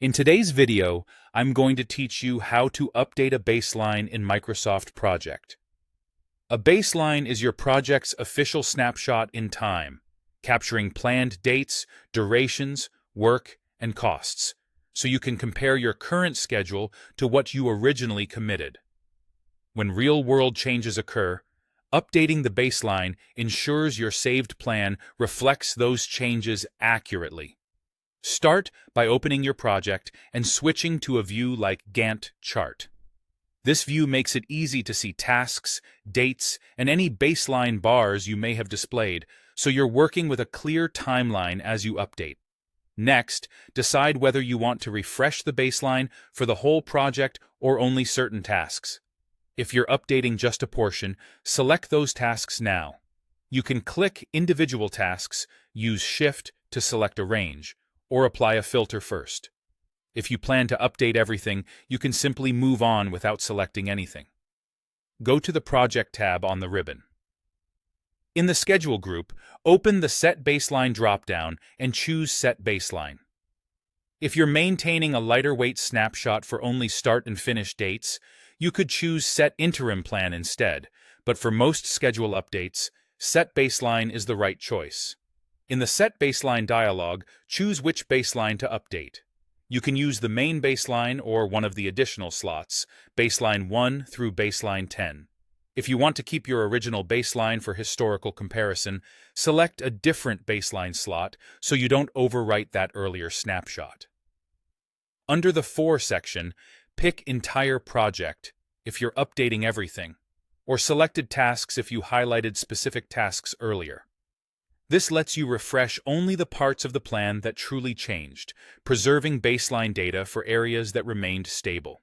In today's video, I'm going to teach you how to update a baseline in Microsoft Project. A baseline is your project's official snapshot in time, capturing planned dates, durations, work, and costs, so you can compare your current schedule to what you originally committed. When real-world changes occur, updating the baseline ensures your saved plan reflects those changes accurately. Start by opening your project and switching to a view like Gantt chart. This view makes it easy to see tasks, dates, and any baseline bars you may have displayed, so you're working with a clear timeline as you update. Next, decide whether you want to refresh the baseline for the whole project or only certain tasks. If you're updating just a portion, select those tasks now. You can click individual tasks, use Shift to select a range, or apply a filter first. If you plan to update everything, you can simply move on without selecting anything. Go to the Project tab on the ribbon. In the Schedule group, open the Set Baseline dropdown and choose Set Baseline. If you're maintaining a lighter weight snapshot for only start and finish dates, you could choose Set Interim Plan instead, but for most schedule updates, Set Baseline is the right choice. In the Set Baseline dialog, choose which baseline to update. You can use the main baseline or one of the additional slots, baseline 1 through baseline 10. If you want to keep your original baseline for historical comparison, select a different baseline slot so you don't overwrite that earlier snapshot. Under the For section, pick Entire Project if you're updating everything, or Selected Tasks if you highlighted specific tasks earlier. This lets you refresh only the parts of the plan that truly changed, preserving baseline data for areas that remained stable.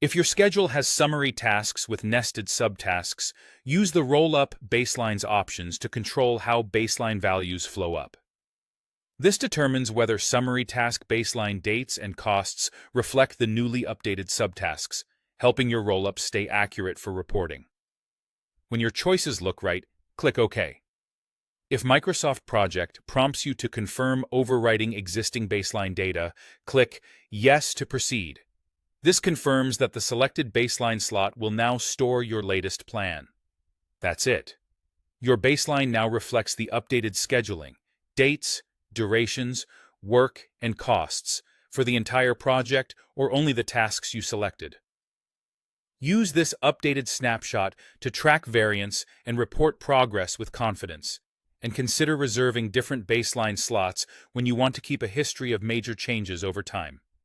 If your schedule has summary tasks with nested subtasks, use the Roll-Up Baselines options to control how baseline values flow up. This determines whether summary task baseline dates and costs reflect the newly updated subtasks, helping your roll-up stay accurate for reporting. When your choices look right, click OK. If Microsoft Project prompts you to confirm overwriting existing baseline data, click Yes to proceed. This confirms that the selected baseline slot will now store your latest plan. That's it. Your baseline now reflects the updated scheduling, dates, durations, work, and costs for the entire project or only the tasks you selected. Use this updated snapshot to track variance and report progress with confidence. And consider reserving different baseline slots when you want to keep a history of major changes over time.